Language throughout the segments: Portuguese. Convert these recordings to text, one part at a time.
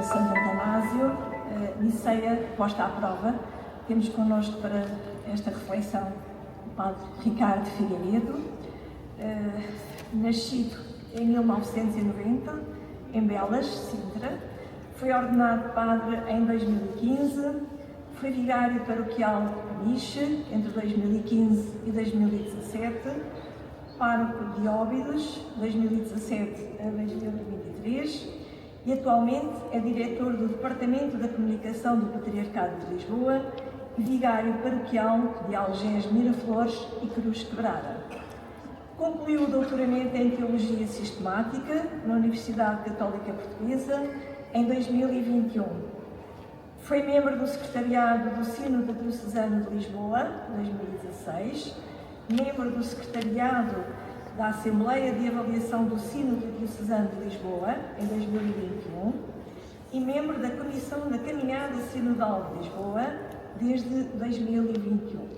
Santo Antanásio, Niceia posta à prova. Temos connosco para esta reflexão o Padre Ricardo Figueiredo, nascido em 1990, em Belas, Sintra. Foi ordenado padre em 2015, foi vigário paroquial de Peniche entre 2015 e 2017, pároco de Óbidos, 2017 a 2023, e atualmente é diretor do Departamento da Comunicação do Patriarcado de Lisboa e vigário paroquial de Algés, Miraflores e Cruz Quebrada. Concluiu o doutoramento em Teologia Sistemática na Universidade Católica Portuguesa em 2021. Foi membro do Secretariado do Sínodo Diocesano de Lisboa, 2016, membro do Secretariado da Assembleia de Avaliação do Sínodo Diocesano de Lisboa, em 2021, e membro da Comissão da Caminhada Sinodal de Lisboa, desde 2021.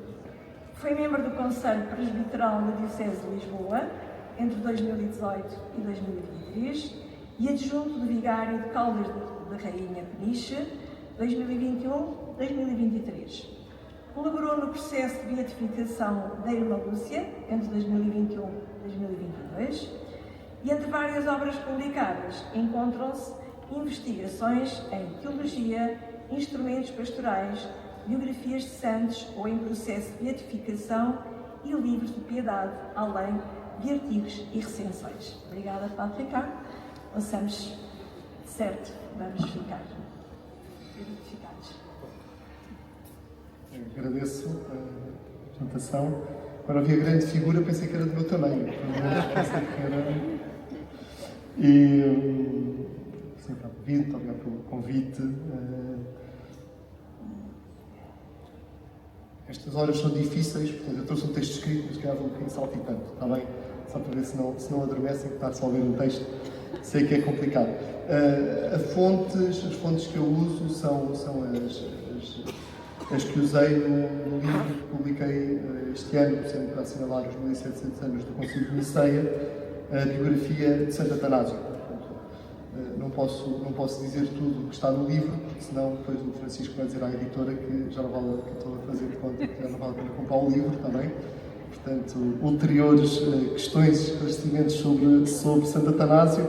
Foi membro do Conselho Presbiteral da Diocese de Lisboa, entre 2018 e 2023, e adjunto de vigário de Caldas da Rainha Peniche, 2021-2023. Colaborou no processo de beatificação da Irmã Lúcia, entre 2021 e 2022, e entre várias obras publicadas encontram-se investigações em teologia, instrumentos pastorais, biografias de santos ou em processo de beatificação e livros de piedade, além de artigos e recensões. Obrigada, Padre Ricardo. Ouçamos, certo, vamos ficar edificados. Agradeço a apresentação. Quando vi a grande figura, pensei que era do meu tamanho. Pensei que era... E sempre muito obrigado pelo convite. Estas horas são difíceis, portanto, eu trouxe um texto escrito, mas que vou um bocadinho saltitante, está bem? Só para ver se não adormecem, que está só a ler um texto, sei que é complicado. As fontes que eu uso são as que usei no livro que publiquei este ano, sempre para assinalar os 1700 anos do Concílio de Niceia, a biografia de Santo Antanásio. Não posso dizer tudo o que está no livro, porque senão depois o Francisco vai dizer à editora que já não vale a pena fazer de conta, que já não vale a pena comprar o livro também. Portanto, ulteriores questões, esclarecimentos sobre Santo Antanásio,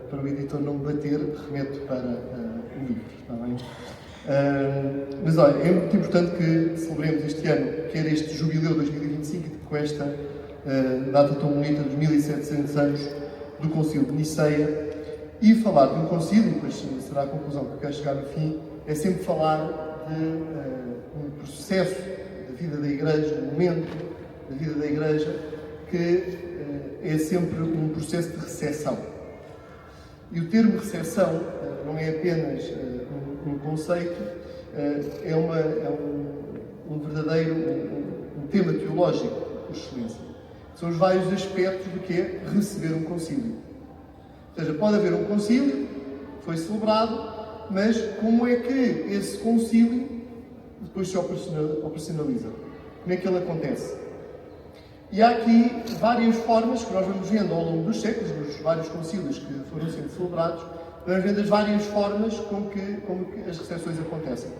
para o editor não me bater, remeto para o livro, está bem? Mas olha, é muito importante que celebremos este ano, quer este Jubileu 2025, com esta data tão bonita dos 1700 anos do Concílio de Niceia, e falar de um concílio, depois será a conclusão que eu quero chegar no fim, é sempre falar de um processo da vida da Igreja, um momento da vida da Igreja, que é sempre um processo de recepção. E o termo recepção não é apenas um conceito, é um verdadeiro um tema teológico, por excelência. São os vários aspectos do que é receber um concílio. Ou seja, pode haver um concílio, foi celebrado, mas como é que esse concílio depois se operacionaliza? Como é que ele acontece? E há aqui várias formas que nós vamos vendo ao longo dos séculos, nos vários concílios que foram sendo celebrados, vamos vendo as várias formas como que as recepções acontecem.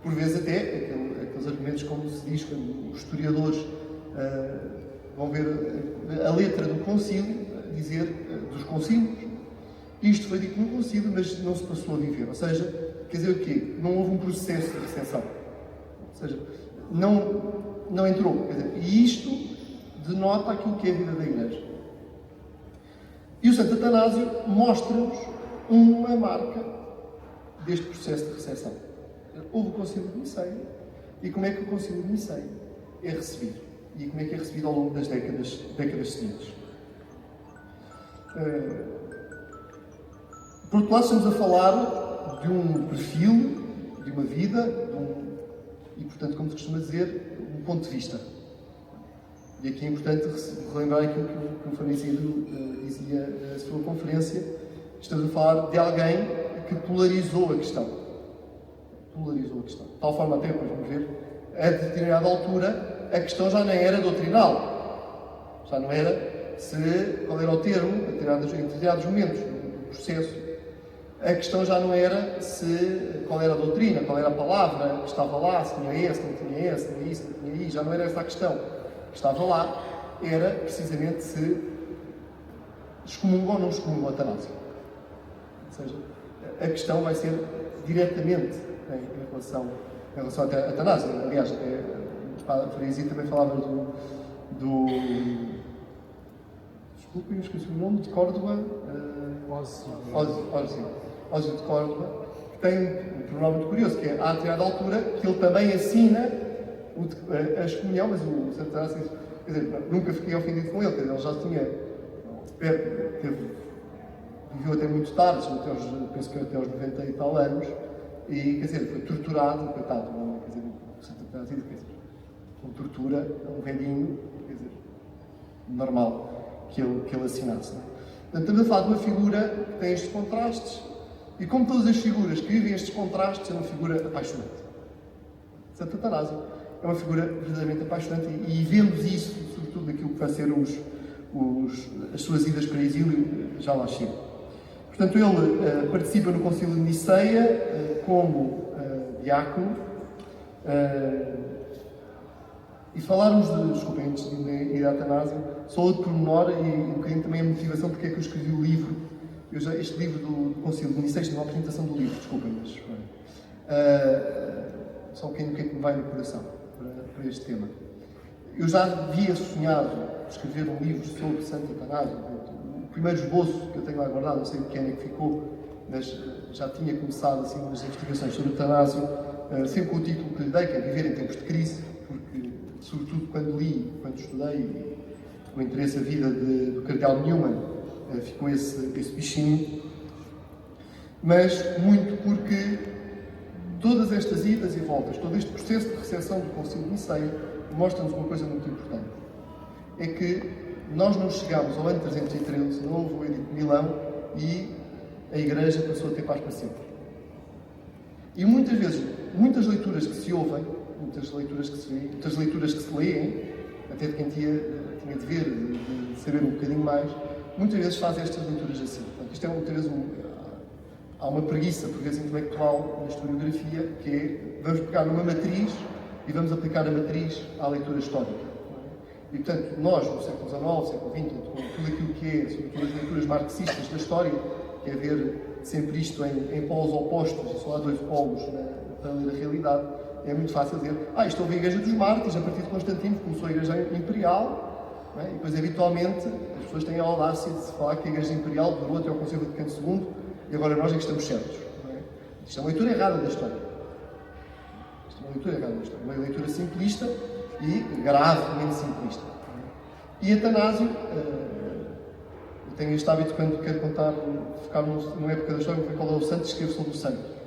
Por vezes até, aqueles argumentos, como se diz, quando os historiadores vão ver a letra do concílio, dizer dos concílios. Isto foi dito no concílio, mas não se passou a viver. Ou seja, quer dizer o quê? Não houve um processo de recepção. Ou seja, não entrou. Quer dizer, e isto denota aquilo que é a vida da Igreja. E o Santo Antanásio mostra-nos uma marca deste processo de recepção. Houve o Concílio de Niceia, e como é que o Concílio de Niceia é recebido? E como é que é recebido ao longo das décadas seguintes? Por outro lado, estamos a falar de um perfil, de uma vida, e, portanto, como se costuma dizer, um ponto de vista. E aqui é importante relembrar aquilo que o Francisco dizia na sua conferência. Estamos a falar de alguém que polarizou a questão. De tal forma, até depois vamos ver, a determinada altura, a questão já nem era doutrinal. Já não era qual era o termo em determinados momentos do processo. A questão já não era qual era a doutrina, qual era a palavra que estava lá, se tinha esse, não tinha esse, tinha isso, não tinha isso, já não era essa a questão. O que estava lá era precisamente se excomungam ou não excomungam a eutanásia. Ou seja, a questão vai ser diretamente em relação à eutanásia. Aliás, a Freire também falava desculpem, esqueci o nome, de Córdoba. Ósio de Córdoba, que tem um pronome muito curioso, que é a determinada altura que ele também assina a excomunhão, mas o Santo António, quer dizer, nunca fiquei ofendido com ele, quer dizer, ele já viveu até muito tarde, penso que até aos 90 e tal anos, e quer dizer, foi torturado, coitado, não, quer dizer, o Santo António, quer dizer, com tortura, um velhinho, quer dizer, normal que ele assinasse. Não é? Portanto, estamos a falar de uma figura que tem estes contrastes, e como todas as figuras que vivem estes contrastes, é uma figura apaixonante. Santo Atanásio é uma figura verdadeiramente apaixonante, e vemos isso, sobretudo naquilo que vai ser as suas idas para exílio, já lá chega. Portanto, ele participa no Concílio de Niceia como diácono, e falarmos desculpem, antes de ir a Atanásio, só outro pormenor e um bocadinho também a motivação porque é que eu escrevi o livro. Este livro do Concílio de Niceia, uma apresentação do livro, desculpem, mas só um bocadinho o que é que me vai no coração para este tema. Eu já havia sonhado escrever um livro sobre Santo Atanásio. O primeiro esboço que eu tenho lá guardado, não sei de que ano é que ficou, mas já tinha começado assim umas investigações sobre Atanásio, sempre com o título que lhe dei, que é Viver em Tempos de Crise, porque, sobretudo quando estudei, com interesse a vida do Cardeal Newman, ficou esse bichinho, mas muito porque todas estas idas e voltas, todo este processo de recepção do Concílio de Niceia, mostra-nos uma coisa muito importante. É que nós não chegámos ao ano 313, não houve o Edito de Milão, e a Igreja passou a ter paz para sempre. E muitas vezes, muitas leituras que se ouvem, muitas leituras que se veem, muitas leituras que se leem, até de quem tinha de ver, de saber um bocadinho mais, muitas vezes fazem estas leituras assim. Portanto, isto é muitas vezes há uma preguiça, por vezes, intelectual na historiografia, que é, vamos pegar numa matriz e vamos aplicar a matriz à leitura histórica. E, portanto, nós, no século XIX, século XX, com tudo aquilo que é, sobretudo as leituras marxistas da história, que é ver sempre isto em polos opostos, e só há dois polos para ler a realidade, é muito fácil dizer, isto houve a Igreja dos Mártires, a partir de Constantino começou a Igreja Imperial, não é? E depois, habitualmente, as pessoas têm a audácia de falar que a Igreja Imperial durou até ao Concílio Vaticano II, e agora nós é que estamos certos. Não é? Isto é uma leitura errada da história. Uma leitura simplista e gravemente simplista. E Atanásio, eu tenho este hábito quando quero ficar numa época da história, qual é o santo, escrevo sobre o santo.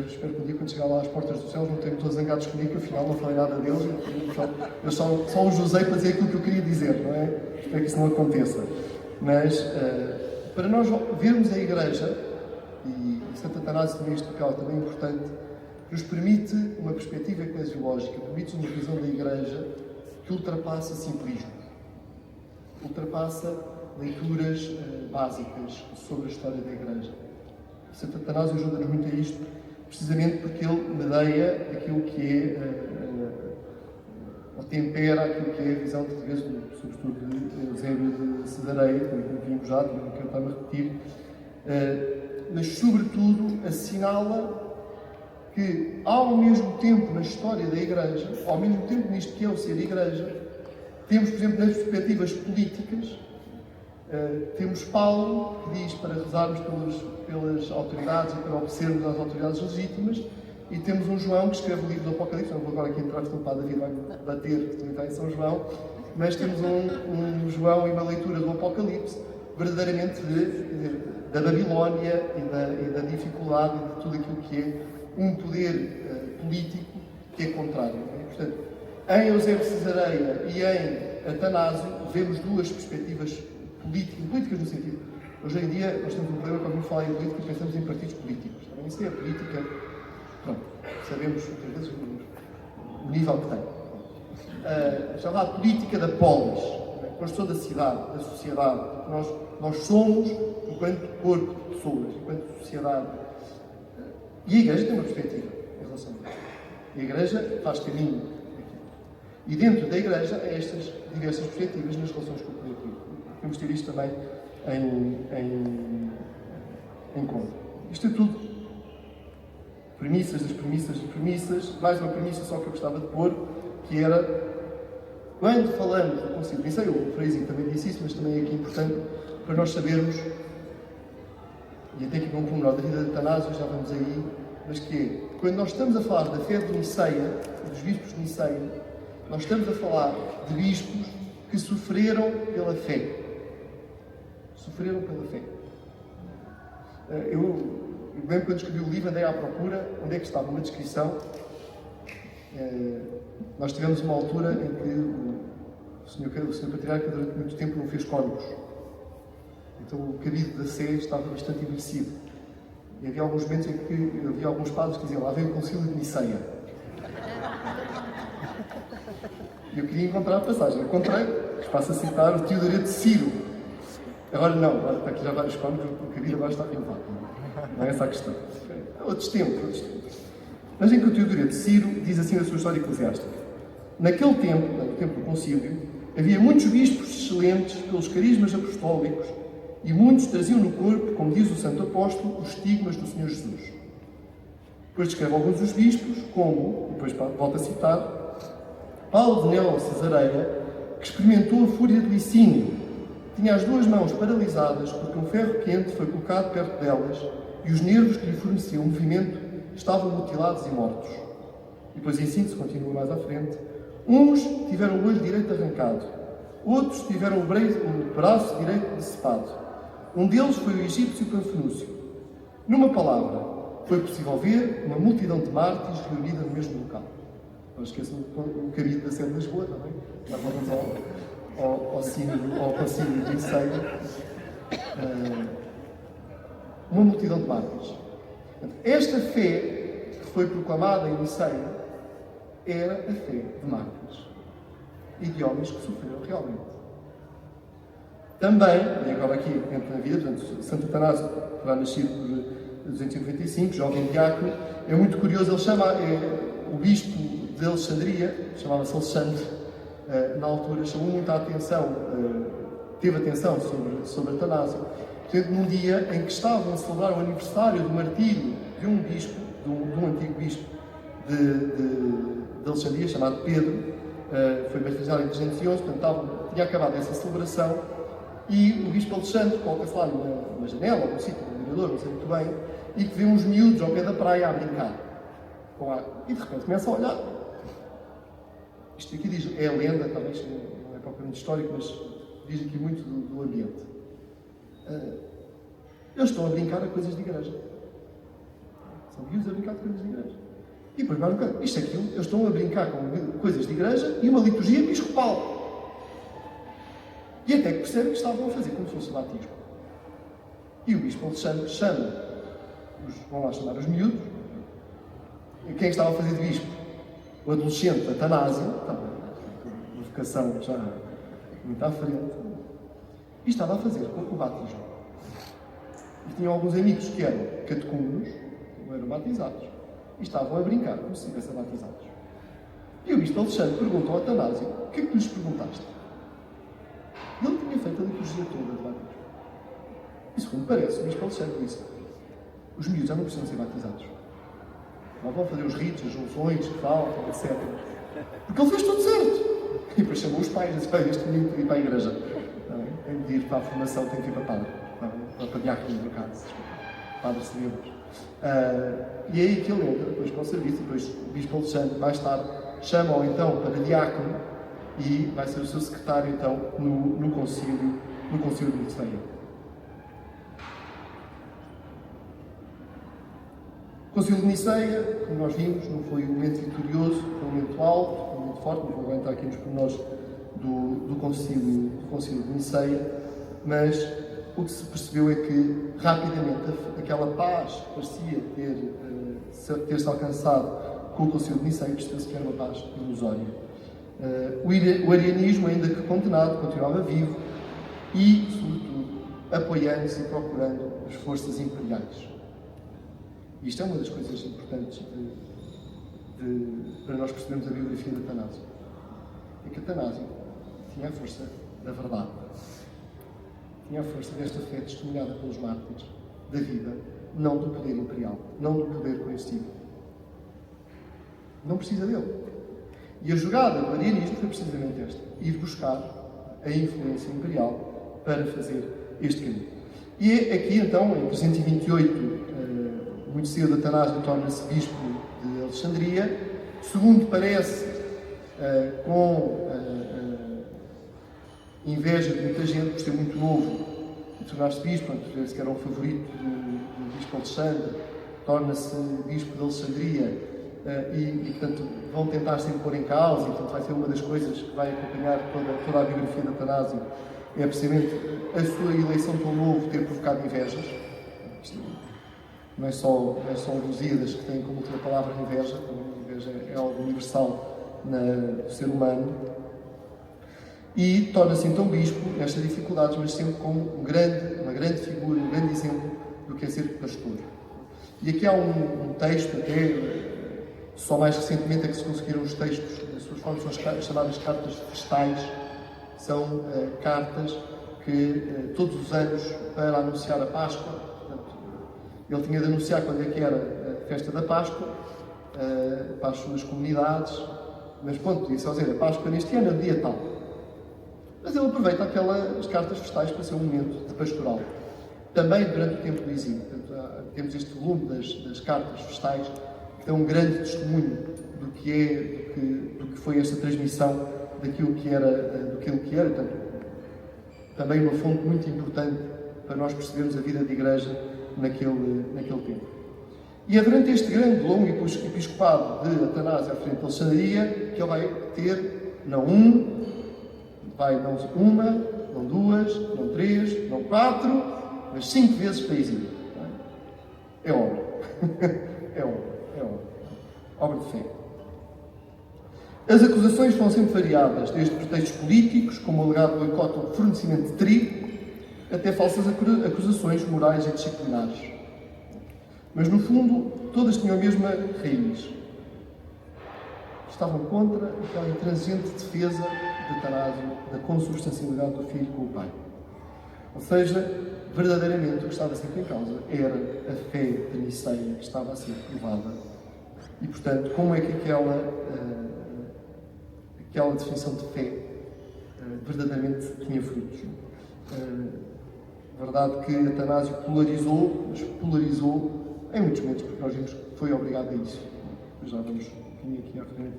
Espero que um dia, quando chegar lá às portas do céu, não tenham todos zangados comigo, que afinal não falei nada deles, eu só os usei para dizer aquilo que eu queria dizer, não é? Espero que isso não aconteça. Mas, para nós vermos a Igreja, e Santo Atanásio também este papel também importante, nos permite uma perspectiva eclesiológica, permite uma visão da Igreja que ultrapassa simplismo, ultrapassa leituras básicas sobre a história da Igreja. Santo Atanásio ajuda-nos muito a isto, precisamente porque ele medeia aquilo que é, ou tempera aquilo que é a visão, talvez, sobretudo de Eusébio de Cesareia, como vimos já, também não quero estar a repetir, mas, sobretudo, assinala que, ao mesmo tempo na história da Igreja, ao mesmo tempo nisto que é o ser Igreja, temos, por exemplo, nas perspectivas políticas, temos Paulo, que diz para rezarmos pelas autoridades e para obedecermos às autoridades legítimas, e temos um João que escreve o livro do Apocalipse. Não vou agora aqui entrar, porque o Padre David vai bater, que também está em São João, mas temos um João e uma leitura do Apocalipse, verdadeiramente da Babilónia e da dificuldade e de tudo aquilo que é um poder político que é contrário. Portanto, em Eusébio de Cesareia e em Atanásio, vemos duas perspectivas políticas no sentido. Hoje em dia, nós temos um problema quando vamos falar em política e pensamos em partidos políticos. Também isso é a política, pronto, sabemos muitas vezes o nível que tem. Chamada política da polis. construção da cidade, da sociedade. Nós somos, enquanto corpo de pessoas, enquanto sociedade. E a Igreja tem uma perspectiva em relação a isso. A Igreja faz caminho aqui. E dentro da Igreja há estas diversas perspectivas nas relações com o coletivo. Temos de ter isto também em conta. Isto é tudo premissas das premissas das premissas. Mais uma premissa só que eu gostava de pôr, que era, quando falamos do Concílio de Nicéia, o Freizinho também disse isso, mas também é aqui importante para nós sabermos, e até aqui com o pormenor da vida de Atanásio, já vamos aí, mas que é, quando nós estamos a falar da fé de Niceia, dos bispos de Niceia, nós estamos a falar de bispos que sofreram pela fé. Sofreram pela fé. Eu lembro quando escrevi o livro, andei à procura, onde é que estava uma descrição. Nós tivemos uma altura em que o Sr. Patriarca durante muito tempo não fez códigos. Então o cabido da Sé estava bastante envelhecido. E havia alguns momentos em que havia alguns padres que diziam: lá vem o Concílio de Niceia. E eu queria encontrar a passagem. Encontrei, passo a citar, o Teodoreto de Ciro. Agora não, agora está aqui já vários códigos, o cabido agora está renovado. Não é essa a questão. Outros tempos. Mas em que o Teodoreto de Ciro diz assim na sua história eclesiástica: naquele tempo, no tempo do concílio, havia muitos bispos excelentes pelos carismas apostólicos e muitos traziam no corpo, como diz o Santo Apóstolo, os estigmas do Senhor Jesus. Depois descreve alguns dos bispos, como, e depois volta a citar, Paulo de Nelo Cesareia, que experimentou a fúria de Licínio. Tinha as duas mãos paralisadas porque um ferro quente foi colocado perto delas e os nervos que lhe forneciam o movimento estavam mutilados e mortos. E depois em síntese, continua mais à frente, uns tiveram o olho direito arrancado, outros tiveram o braço direito decepado. Um deles foi o egípcio Panfenúcio. Numa palavra, foi possível ver uma multidão de mártires reunida no mesmo local. Não esqueçam o cabido da Sé de Lisboa também. Já vamos ao Concílio de Niceia. Uma multidão de mártires. Esta fé que foi proclamada em Niceia era a fé de mártires e de homens que sofreram realmente. Também, e agora aqui entra na vida, portanto, Santo Atanásio terá nascido por 295, jovem diácono. É muito curioso, ele chama o bispo de Alexandria, chamava-se Alexandre, na altura chamou muita atenção, teve atenção sobre Atanásio. Portanto, num dia em que estavam a celebrar o aniversário do martírio de um bispo, de um antigo bispo de Alexandria, chamado Pedro, foi martirizado em 311, portanto tinha acabado essa celebração, e o bispo Alexandre coloca-se lá numa janela, num sítio, num mirador, não sei muito bem, e que vê uns miúdos ao pé da praia a brincar com água. E de repente começa a olhar. Isto aqui diz, é a lenda, talvez não é propriamente histórico, mas diz aqui muito do ambiente. Eles estão a brincar a coisas de igreja. São miúdos a brincar de coisas de igreja. E depois vai um bocado, isto é aquilo, eles estão a brincar com coisas de igreja e uma liturgia episcopal. E até que percebem que estavam a fazer como se fosse o batismo. E o bispo Alexandre chama, vão lá chamar os miúdos, e quem estava a fazer de bispo? O adolescente Atanásio, uma vocação já muito à frente, e estava a fazer o batismo. E tinham alguns amigos que eram catecúmenos, não eram batizados, e estavam a brincar como se estivessem batizados. E o bispo Alexandre perguntou a Atanásio: o que é que lhes perguntaste? Ele tinha feito a liturgia toda de batismo. E segundo parece, o bispo Alexandre disse: os miúdos já não precisam ser batizados. Não vão fazer os ritos, as junções que faltam, etc. Porque ele fez tudo certo. E depois chamou os pais e disse: este menino tem que ir para a igreja. Tem de ir para a formação, tem que ir para padre. Para diácono, no caso. Padre Cerebros. E é aí que ele entra depois para o serviço. Depois o bispo Alexandre, mais tarde, chama-o então para diácono e vai ser o seu secretário então no concílio de Niceia. O Concílio de Niceia, como nós vimos, não foi um momento vitorioso, foi um momento alto, um momento forte, não vou entrar aqui nos pormenores do Concílio de Niceia, mas o que se percebeu é que rapidamente aquela paz que parecia ter-se alcançado com o Concílio de Niceia percebeu-se que era uma paz ilusória. O arianismo, ainda que condenado, continuava vivo e, sobretudo, apoiando-se e procurando as forças imperiais. Isto é uma das coisas importantes para nós percebermos a biografia de Atanásio. É que Atanásio tinha a força da verdade, tinha a força desta fé testemunhada pelos mártires, da vida, não do poder imperial, não do poder coercivo. Não precisa dele. E a jogada do arianismo foi precisamente esta: ir buscar a influência imperial para fazer este caminho. E é aqui, então, em 328, muito cedo, Atanásio torna-se bispo de Alexandria, segundo parece, com inveja de muita gente, por ser muito novo e tornar-se bispo, portanto, que era um favorito do bispo Alexandre, torna-se bispo de Alexandria. E, portanto, vão tentar sempre pôr em causa, e, portanto, vai ser uma das coisas que vai acompanhar toda a biografia de Atanásio, é precisamente a sua eleição tão novo ter provocado invejas. Isto não é só o Lusíadas que tem como outra palavra inveja, a inveja é algo universal no ser humano, e torna-se então bispo nestas dificuldades, mas sempre como uma grande figura, um grande exemplo do que é ser pastor. E aqui há um texto, até só mais recentemente é que se conseguiram os textos, as suas formas, são as chamadas cartas festais. São cartas que todos os anos, para anunciar a Páscoa, portanto, ele tinha de anunciar quando é que era a festa da Páscoa, para as suas comunidades, mas pronto, podia só dizer a Páscoa neste ano é o dia tal. Mas ele aproveita aquelas cartas festais para ser um momento de pastoral. Também durante o tempo do exílio. Portanto, temos este volume das cartas festais, que é um grande testemunho do que foi esta transmissão daquilo que era. Portanto, também uma fonte muito importante para nós percebermos a vida de igreja naquele tempo. E é durante este grande, longo episcopado de Atanásio à frente de Alexandria que ele vai ter, não uma, não duas, não três, não quatro, mas 5 vezes para exílio. É obra. É obra de fé. As acusações foram sempre variadas, desde pretextos políticos, como o alegado boicote ao fornecimento de trigo, até falsas acusações morais e disciplinares. Mas, no fundo, todas tinham a mesma raiz. Estavam contra aquela intransigente defesa de Atanásio da consubstancialidade do filho com o pai. Ou seja, verdadeiramente o que estava sempre em causa era a fé de Niceia que estava a ser provada. E, portanto, como é que aquela definição de fé verdadeiramente tinha frutos? Verdade que Atanásio polarizou, mas polarizou em muitos momentos, porque nós vimos que foi obrigado a isso. Já vamos aqui à frente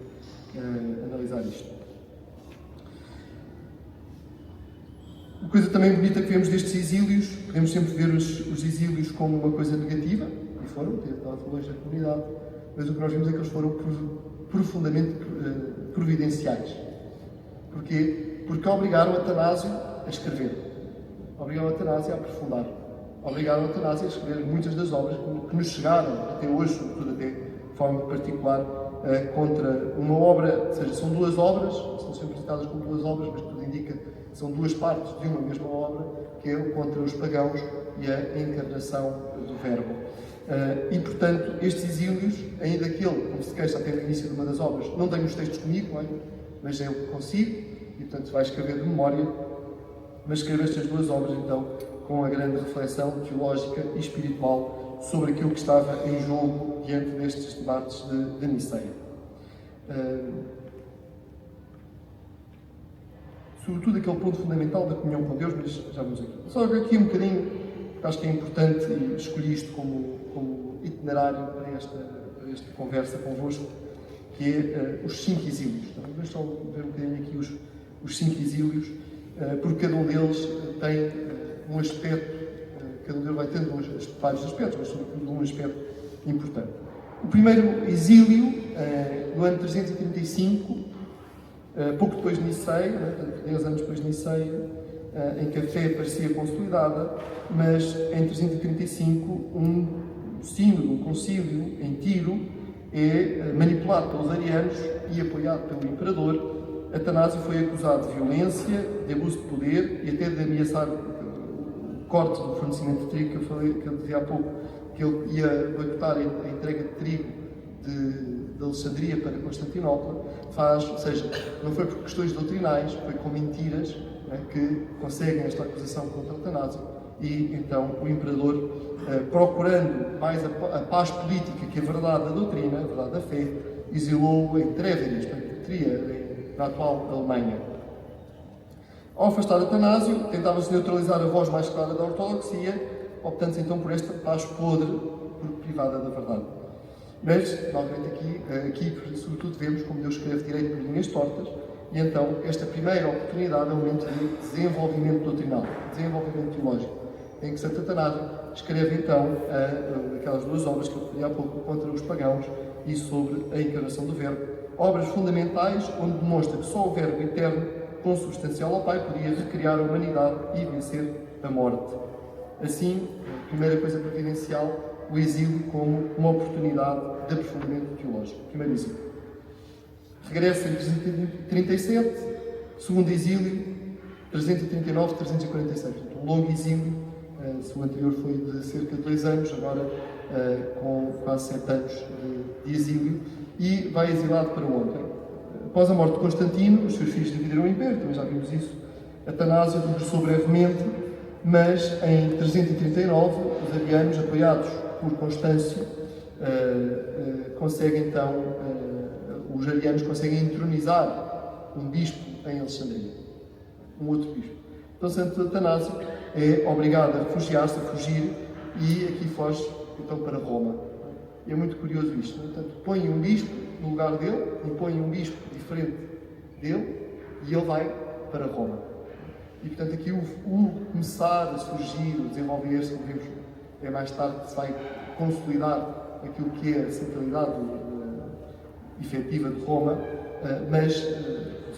analisar isto. Uma coisa também bonita que vemos destes exílios, podemos sempre ver os exílios como uma coisa negativa, e foram, ter estado longe da comunidade, mas o que nós vimos é que eles foram profundamente providenciais. Porquê? Porque obrigaram Atanásio a escrever, obrigaram Atanásio a aprofundar, obrigaram Atanásio a escrever muitas das obras que nos chegaram até hoje, sobretudo até de forma particular, contra uma obra, ou seja, são 2 obras, são sempre citadas como 2 obras, mas tudo indica que são 2 partes de uma mesma obra, que é o contra os pagãos e a encarnação do Verbo. E, portanto, estes exílios, ainda que ele, como se queixa até no início de uma das obras, não tenho os textos comigo, não é? Mas é o que consigo, e, portanto, vai escrever de memória, mas escreve estas 2 obras, então, com a grande reflexão teológica e espiritual sobre aquilo que estava em jogo diante destes debates de Niceia. Sobretudo aquele ponto fundamental da comunhão com Deus, mas já vamos aqui. Só aqui um bocadinho, porque acho que é importante, e escolhi isto como itinerário para esta conversa convosco, que é os 5 exílios. Então, vamos só ver um bocadinho aqui os 5 exílios, porque cada um deles tem um aspecto, cada um deles vai tendo vários aspectos, mas sobretudo um aspecto importante. O primeiro exílio, no ano 335, pouco depois de Niceia, portanto, 10 anos depois de Niceia, em que a fé parecia consolidada, mas em 335 um sínodo, um concílio em Tiro, é manipulado pelos arianos e apoiado pelo imperador Atanásio foi acusado de violência, de abuso de poder e até de ameaçar o corte do fornecimento de trigo, que eu dizia há pouco, que ele ia boicotar a entrega de trigo de Alexandria para Constantinopla. Ou seja, não foi por questões doutrinais, foi com mentiras, né, que conseguem esta acusação contra Atanásio. E então o imperador, procurando mais a paz política que a verdade da doutrina, a verdade da fé, exilou-o em Tréveris, na atual Alemanha. Ao afastar Atanásio, tentava-se neutralizar a voz mais clara da ortodoxia, optando-se então por esta paz podre, privada da verdade. Mas, novamente aqui, sobretudo, vemos como Deus escreve direito por linhas tortas, e então esta primeira oportunidade é um momento de desenvolvimento doutrinal, desenvolvimento teológico, em que Santo Atanásio escreve então aquelas duas obras que eu falei há pouco, contra os pagãos e sobre a encarnação do Verbo, obras fundamentais onde demonstra que só o Verbo eterno, consubstancial ao Pai, podia recriar a humanidade e vencer a morte. Assim, a primeira coisa providencial, o exílio como uma oportunidade de aprofundamento teológico. Primeiro exílio. Regressa em 337, segundo exílio, 339-346. Um longo exílio, se o anterior foi de cerca de 2 anos, agora com quase 7 anos de exílio, e vai exilado para onde? Após a morte de Constantino, os seus filhos dividiram o império, também já vimos isso. Atanásio regressou brevemente, mas em 339, os arianos, apoiados por Constâncio, conseguem então, os arianos conseguem entronizar um bispo em Alexandria, um outro bispo. Então Santo Atanásio é obrigado a refugiar-se, a fugir, e aqui foge então para Roma. E é muito curioso isto, não é? Portanto, põe um bispo no lugar dele, impõe um bispo diferente dele, e ele vai para Roma. E portanto aqui o começar a surgir, o desenvolver-se, como vimos, é mais tarde que se vai consolidar aquilo que é a centralidade efetiva de Roma, mas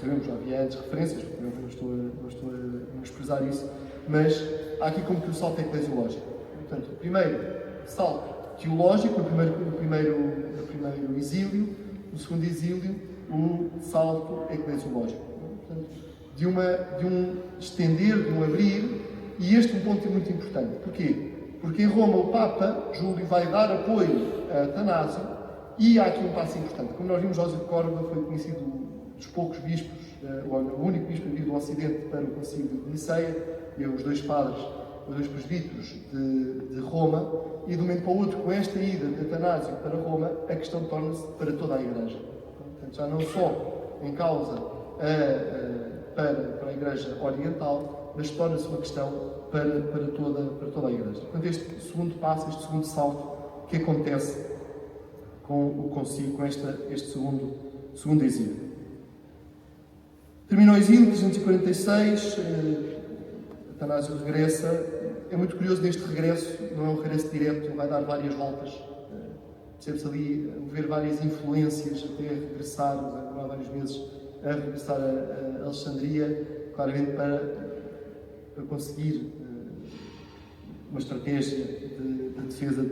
sabemos, já havia antes referências, não estou a expressar isso, mas há aqui como que o salto eclesiológico. Portanto, o primeiro salto teológico, no primeiro exílio, no segundo exílio, o salto eclesiológico. Portanto, de um estender, de um abrir, e este é um ponto muito importante. Porquê? Porque em Roma o Papa Júlio vai dar apoio a Atanásio, e há aqui um passo importante. Como nós vimos, José de Córdoba foi conhecido dos poucos bispos, o único bispo vivo do Ocidente para o Concílio de Niceia, e os dois padres, os dois presbíteros de Roma, e de um momento para o outro, com esta ida de Atanásio para Roma, a questão torna-se para toda a Igreja. Portanto, já não só em causa para a Igreja Oriental, mas torna-se uma questão para toda a Igreja. Portanto, este segundo passo, este segundo salto que acontece com o Concílio, com este segundo exílio. Terminou o exílio, 346, Atanásio regressa. É muito curioso neste regresso, não é um regresso direto, vai dar várias voltas. Percebe-se ali ver várias influências até regressar, há vários meses, a regressar a Alexandria, claramente para conseguir uma estratégia de defesa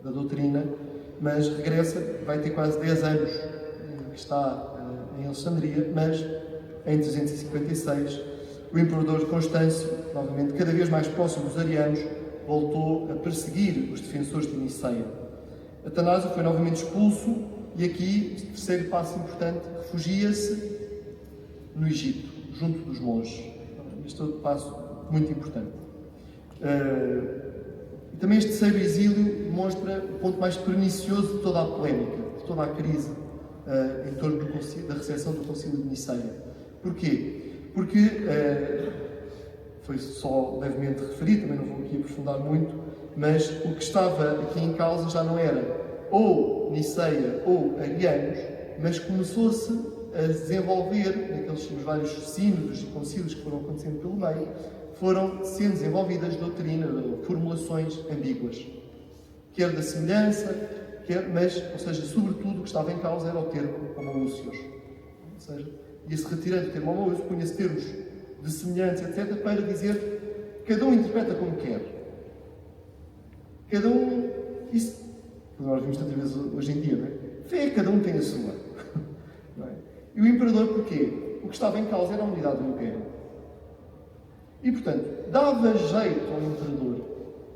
da doutrina, mas regressa, vai ter quase 10 anos que está em Alexandria, mas em 356 o imperador Constâncio, novamente cada vez mais próximo dos arianos, voltou a perseguir os defensores de Niceia. Atanásio foi novamente expulso e aqui, terceiro passo importante, refugia-se no Egito, junto dos monges. Este é outro passo muito importante. E também este terceiro exílio demonstra o ponto mais pernicioso de toda a polémica, de toda a crise em torno da recepção do Concílio de Niceia. Porquê? Porque foi só levemente referido, também não vou aqui aprofundar muito, mas o que estava aqui em causa já não era ou Niceia ou arianos, mas começou-se a desenvolver, naqueles vários sínodos e concílios que foram acontecendo pelo meio, foram sendo desenvolvidas doutrinas, formulações ambíguas, quer da semelhança, ou seja, sobretudo o que estava em causa era o termo homoousios. Ou seja, ia-se retirando o termo homoousios, punha-se termos de semelhança, etc., para dizer que cada um interpreta como quer. Cada um, isso nós vimos tantas vezes hoje em dia, não é? Fé, cada um tem a sua. Não é? E o imperador porquê? O que estava em causa era a unidade do império. E, portanto, dava jeito ao imperador,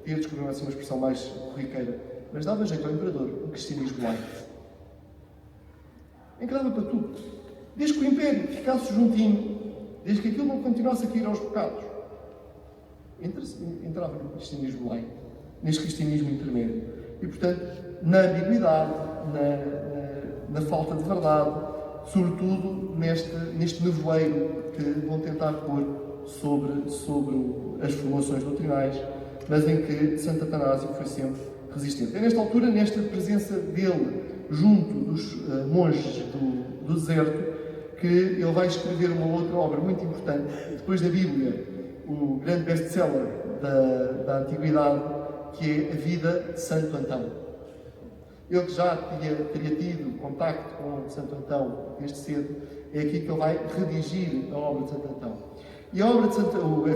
ia descobrir assim uma expressão mais corriqueira, mas dava jeito ao imperador o cristianismo light. Em que dava para tudo. Desde que o império ficasse juntinho, desde que aquilo não continuasse a cair aos bocados, entrava no cristianismo light, neste cristianismo intermédio. E, portanto, na ambiguidade, na falta de verdade, sobretudo neste nevoeiro que vão tentar pôr sobre as formulações doutrinais, mas em que Santo Atanásio foi sempre resistente. É nesta altura, nesta presença dele junto dos monges do deserto, que ele vai escrever uma outra obra muito importante, depois da Bíblia, o grande best-seller da Antiguidade, que é a Vida de Santo Antão. Ele que já teria tido contacto com Santo Antão desde cedo, é aqui que ele vai redigir a obra de Santo Antão. E a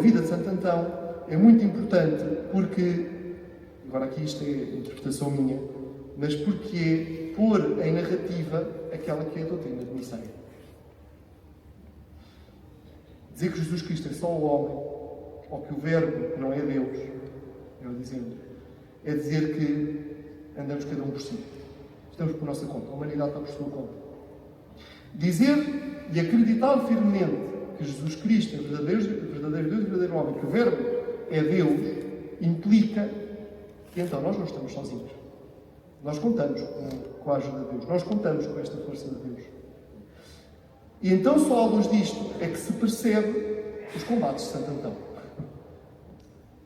Vida de Santo Antão é muito importante porque, agora aqui isto é interpretação minha, mas porque é pôr em narrativa aquela que é a doutrina de Nicéia. Dizer que Jesus Cristo é só o homem, ou que o Verbo não é Deus, é dizer que andamos cada um por si. Estamos por nossa conta. A humanidade está por sua conta. Dizer e acreditar firmemente que Jesus Cristo é verdadeiro Deus e verdadeiro homem, que o Verbo é Deus, implica que então nós não estamos sozinhos. Nós contamos com a ajuda de Deus. Nós contamos com esta força de Deus. E então só à luz disto é que se percebe os combates de Santo Antão.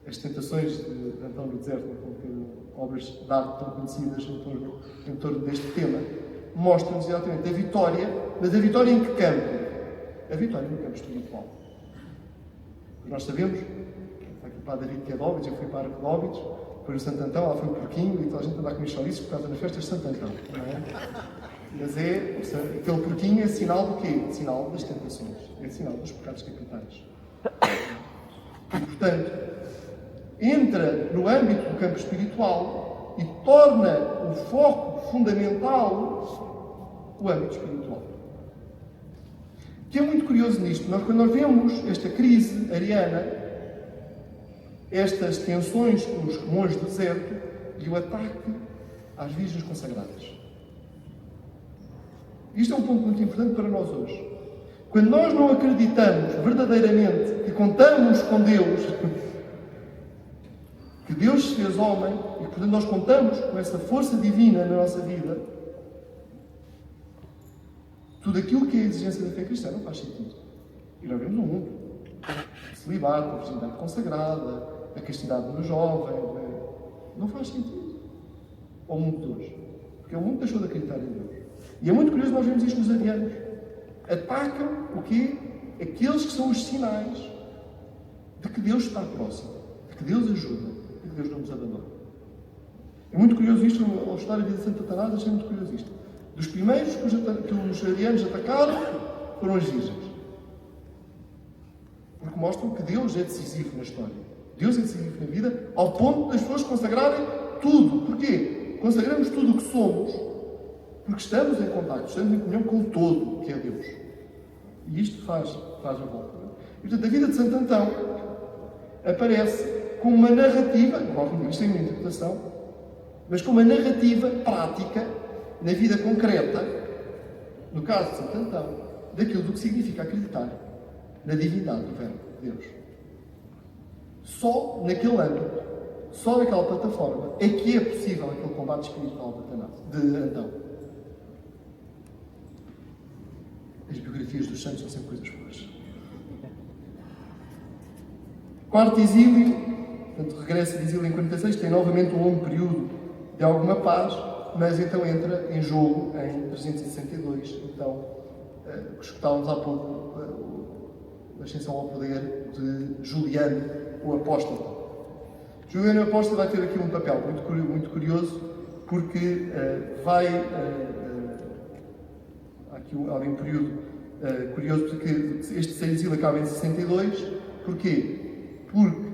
As tentações de Antão no deserto, obras de arte tão conhecidas em torno deste tema, mostram-nos exatamente a vitória, mas a vitória em que campo? A vitória no campo espiritual. Nós sabemos, está aqui para a David que é de Óbidos, eu fui para a Arco de Óbidos, depois o Santo Antão, lá foi o porquinho, e toda a gente anda a comer chouriços por causa das festas de Santo Antão. Não é? Mas aquele porquinho é sinal do quê? Sinal das tentações. É sinal dos pecados capitais. E, portanto, entra no âmbito do campo espiritual e torna o foco fundamental o âmbito espiritual. O que é muito curioso nisto, quando nós vemos esta crise ariana, estas tensões com os monges do deserto e o ataque às virgens consagradas. Isto é um ponto muito importante para nós hoje. Quando nós não acreditamos verdadeiramente que contamos com Deus, que Deus se fez homem e que, portanto, nós contamos com essa força divina na nossa vida, tudo aquilo que é a exigência da fé cristã não faz sentido. E nós vemos o mundo. O celibato, a virgindade consagrada, a castidade no jovem, não faz sentido ao mundo de hoje. Porque o mundo deixou de acreditar em Deus. E é muito curioso nós vemos isto nos arianos. Atacam o quê? Aqueles que são os sinais de que Deus está próximo, de que Deus ajuda, de que Deus não nos abandona. É muito curioso isto, ao estudar a vida de Santo Atanásio, achei muito curioso isto. Dos primeiros que os arianos atacaram foram as virgens. Porque mostram que Deus é decisivo na história. Deus é decisivo na vida, ao ponto das pessoas consagrarem tudo. Porquê? Consagramos tudo o que somos, porque estamos em contacto, estamos em comunhão com o todo, que é Deus. E isto faz a volta. E, portanto, a vida de Santo Antão aparece com uma narrativa, isto é uma interpretação, mas com uma narrativa prática, na vida concreta, no caso de Santo Antão, daquilo do que significa acreditar na divindade do Verbo de Deus. Só naquele âmbito, só naquela plataforma, é que é possível aquele combate espiritual de Antão. As biografias dos santos são sempre coisas boas. Quarto exílio, portanto, regressa de exílio em 46, tem novamente um longo período de alguma paz, mas então entra em jogo em 362. Então, escutávamos há pouco a ascensão ao poder de Juliano, o Apóstolo. Juliano o Apóstolo vai ter aqui um papel muito curioso, porque há um período curioso, porque este exílio acaba em 62. Porquê? Porque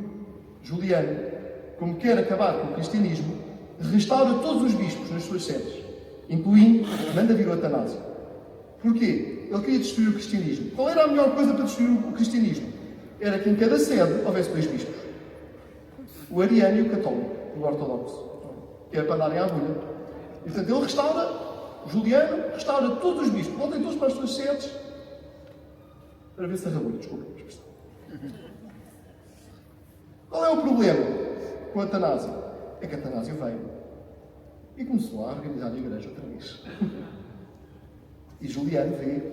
Juliano, como quer acabar com o cristianismo, restaura todos os bispos nas suas sedes, incluindo, manda vir o Atanásio. Porquê? Ele queria destruir o cristianismo. Qual era a melhor coisa para destruir o cristianismo? Era que em cada sede houvesse 2 bispos. O ariano e o católico, o ortodoxo. Que é para darem à agulha. E, portanto, ele restaura, Juliano, restaura todos os bispos. Voltem todos para as suas sedes para ver se arrabulha. Desculpa a expressão. Qual é o problema com Atanásio? É que Atanásio veio e começou a organizar a igreja outra vez. E Juliano vê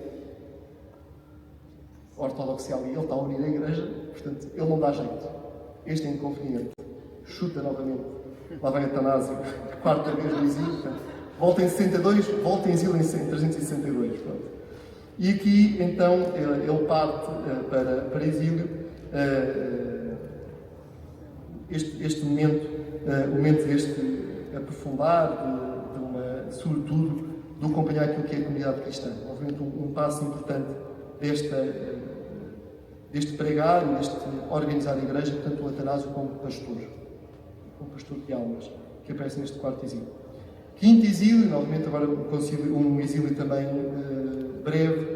a ortodoxia ali, ele está a unir a igreja, portanto, ele não dá jeito. Este é inconveniente. Chuta novamente. Lá vai Atanásio, quarta vez no exílio. Portanto, volta em 62, volta em exílio em 362. Pronto. E aqui, então, ele parte para exílio. Este momento, o momento deste aprofundar, sobretudo, de acompanhar aquilo que é a comunidade cristã. Obviamente, um passo importante deste pregar e deste organizar a igreja, tanto o Atanásio como pastor de almas, que aparece neste quarto exílio. Quinto exílio, novamente agora um exílio também breve,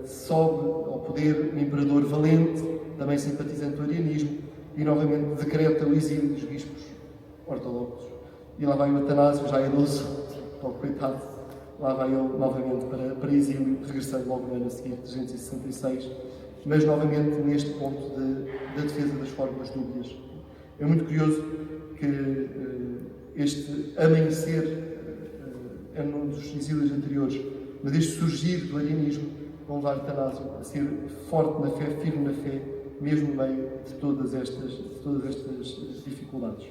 sobe ao poder o imperador Valente, também simpatizante do arianismo, e novamente decreta o exílio dos bispos ortodoxos. E lá vai o Atanásio, já idoso, coitado, lá vai ele novamente para exílio, regressando logo no ano a seguir, 366, mas novamente neste ponto da defesa das formas dúbias. É muito curioso que este amanhecer é num dos exílios anteriores, mas este surgir do arianismo vão levar Atanásio a ser forte na fé, firme na fé, mesmo no meio de todas estas dificuldades.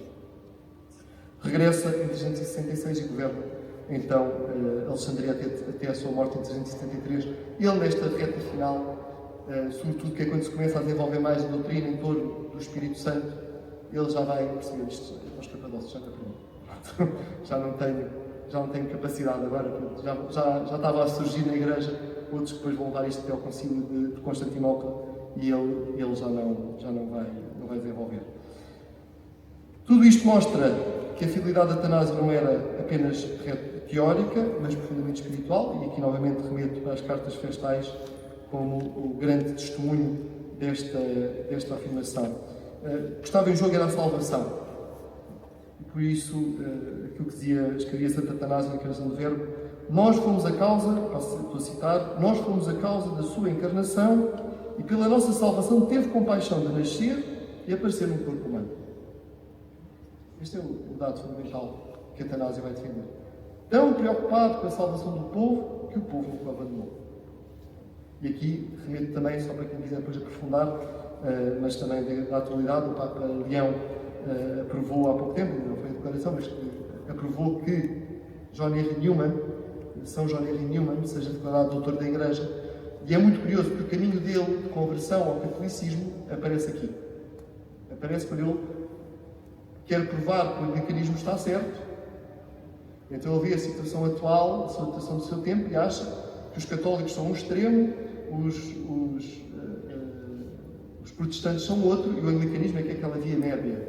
Regressa em 366 e governa então Alexandria até a sua morte em 373. Ele, nesta reta final, sobretudo que é quando se começa a desenvolver mais a doutrina em torno do Espírito Santo, ele já vai perceber isto. Os capadócios já não já não tenho capacidade agora, já estava a surgir na igreja outros que depois vão levar isto até ao concílio de Constantinopla e ele já não vai desenvolver. Tudo isto mostra que a fidelidade de Atanásio não era apenas teórica, mas profundamente espiritual, e aqui novamente remeto para as cartas festais como o grande testemunho desta afirmação. O que estava em jogo era a salvação. E por isso, aquilo que escrevia Santo Atanásio na Encarnação do Verbo, nós fomos a causa, estou a citar, nós fomos a causa da sua encarnação e pela nossa salvação teve compaixão de nascer e aparecer num corpo humano. Este é o dado fundamental que Atanásio vai defender. Tão preocupado com a salvação do povo que o povo o abandonou. E aqui remeto também, só para quem quiser depois aprofundar, mas também da atualidade, o Papa Leão aprovou há pouco tempo, não foi a declaração, mas aprovou que John Henry Newman, São John Henry Newman, seja declarado doutor da Igreja. E é muito curioso porque o caminho dele de conversão ao catolicismo aparece aqui. Aparece quando ele quer provar que o anglicanismo está certo. Então ele vê a situação atual, a situação do seu tempo e acha que os católicos são um extremo, os protestantes são outro e o anglicanismo é que é aquela via média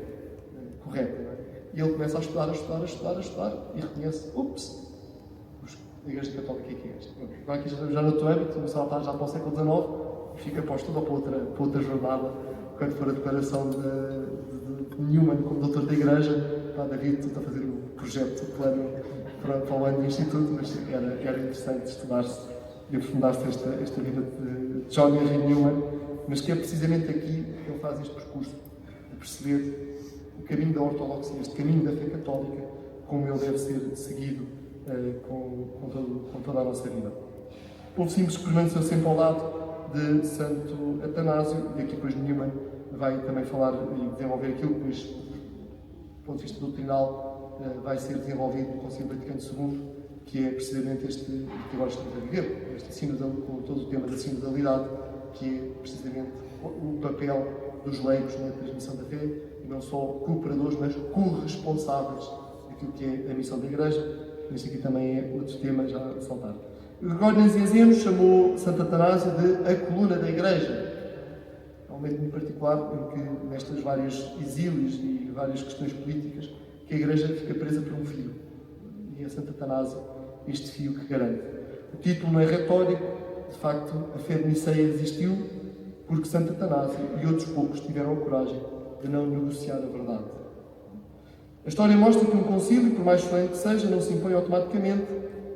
correta. Não é? E ele começa a estudar e reconhece, a Igreja Católica é que é esta. Agora aqui já no outro âmbito, começar a estar já para o século XIX e fica para o estudo ou para outra jornada, quando for a declaração de Newman como doutor da Igreja. David, tu está a fazer um projeto, um plano para o ano do Instituto, mas era interessante estudar-se e aprofundar-se esta vida de John Henry Newman, mas que é precisamente aqui que ele faz este percurso, de perceber o caminho da ortodoxia, este caminho da fé católica, como ele deve ser seguido com toda a nossa vida. O povo simples permaneceu sempre ao lado de Santo Atanásio, e aqui depois Newman vai também falar e desenvolver aquilo que depois, do ponto de vista doutrinal, vai ser desenvolvido no Concílio Vaticano II, que é precisamente este que agora estamos a viver, com todo o tema da sinodalidade, que é precisamente o papel dos leigos na transmissão da fé, e não só cooperadores, mas corresponsáveis daquilo que é a missão da Igreja. Este aqui também é outro tema já a saltar. Gregório Nazianzeno chamou Santo Atanásio de a coluna da Igreja. É um momento muito particular em que, nestas vários exílios e várias questões políticas, que a Igreja fica presa por um fio. E é Santo Atanásio este fio que garante. O título não é retórico, de facto, a fé de Niceia existiu porque Santo Atanásio e outros poucos tiveram a coragem de não negociar a verdade. A história mostra que um concílio, por mais solene que seja, não se impõe automaticamente.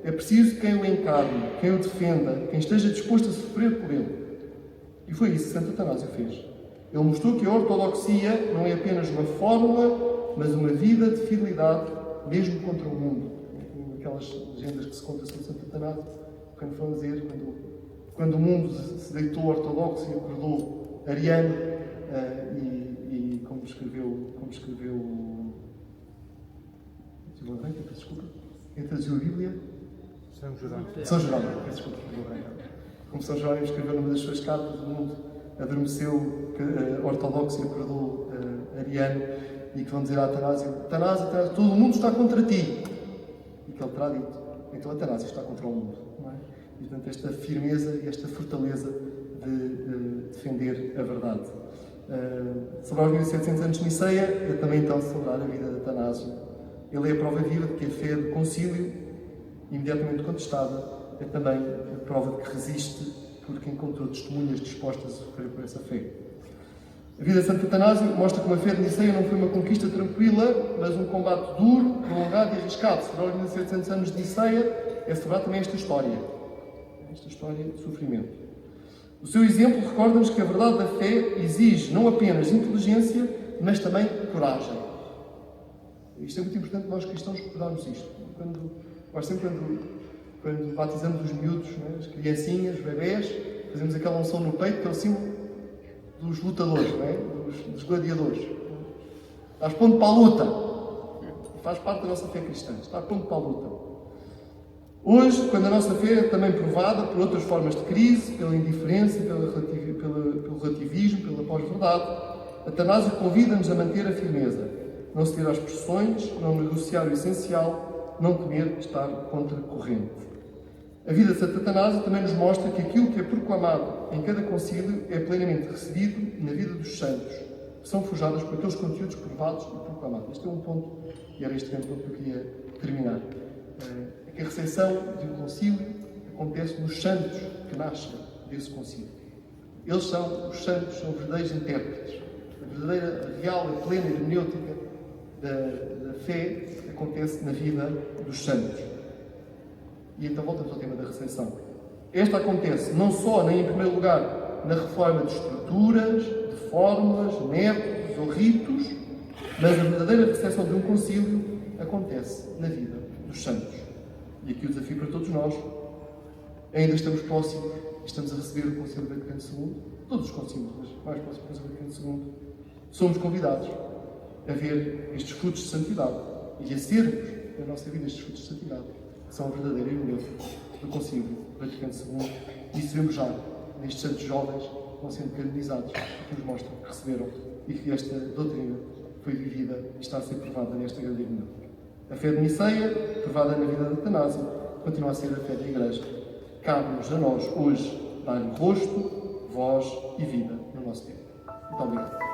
É preciso quem o encarne, quem o defenda, quem esteja disposto a sofrer por ele. E foi isso que Santo Atanásio fez. Ele mostrou que a ortodoxia não é apenas uma fórmula, mas uma vida de fidelidade, mesmo contra o mundo. Aquelas legendas que se contam sobre Santo Atanásio, quando foram dizer, quando o mundo se deitou ortodoxo e acordou ariano, e como escreveu desculpa, quem traduziu a Bíblia? São Jerónimo, desculpa, como São Jerónimo escreveu numa das suas cartas, o mundo adormeceu ortodoxo e acordou ariano, e que vão dizer a Atanásio, todo o mundo está contra ti. E que ele terá dito, então Atanásio está contra o mundo. Não é? E, portanto, esta firmeza e esta fortaleza de defender a verdade. Celebrar os 1700 anos de Niceia é também então celebrar a vida de Atanásio. Ele é a prova viva de que a fé do concílio, imediatamente contestada, é também a prova de que resiste porque encontrou testemunhas dispostas a sofrer por essa fé. A vida de Santo Atanásio mostra que a fé de Niceia não foi uma conquista tranquila, mas um combate duro, prolongado e arriscado. Celebrar os 1700 anos de Niceia é celebrar também esta história de sofrimento. O seu exemplo recorda-nos que a verdade da fé exige não apenas inteligência, mas também coragem. Isto é muito importante nós cristãos recordarmos isto. Quando batizamos os miúdos, né, as criancinhas, os bebés, fazemos aquela unção no peito, que é o símbolo dos lutadores, né, dos gladiadores. Estás pronto para a luta. Faz parte da nossa fé cristã. Estás pronto para a luta. Hoje, quando a nossa fé é também provada por outras formas de crise, pela indiferença, pelo relativismo, pela pós-verdade, Atanásio convida-nos a manter a firmeza, não ceder às pressões, não negociar o essencial, não temer estar contra a corrente. A vida de Santo Atanásio também nos mostra que aquilo que é proclamado em cada concílio é plenamente recebido na vida dos santos, que são forjados por aqueles conteúdos provados e proclamados. Este é um ponto, e era este grande ponto que eu queria terminar. É que a recepção de um concílio acontece nos santos que nascem desse concílio. Eles são os santos, são os verdadeiros intérpretes. A verdadeira, a real, a plena hermenêutica da fé acontece na vida dos santos. E então voltamos ao tema da recepção. Esta acontece não só, nem em primeiro lugar, na reforma de estruturas, de fórmulas, métodos ou ritos, mas a verdadeira recepção de um concílio acontece na vida dos santos. E aqui o desafio para todos nós, ainda estamos próximos, estamos a receber o Concílio Vaticano II, todos os concílios, mas mais próximo do Concílio Vaticano II, somos convidados a ver estes frutos de santidade e a sermos, na nossa vida, estes frutos de santidade, que são a verdadeira evidência do Concílio Vaticano II. E isso vemos já nestes santos jovens que vão sendo canonizados, que nos mostram que receberam e que esta doutrina foi vivida e está a ser provada nesta grande hermenêutica. A fé de Niceia, provada na vida de Atanásio, continua a ser a fé da Igreja. Cabe-nos a nós, hoje, dar-lhe rosto, voz e vida no nosso tempo. Muito obrigado.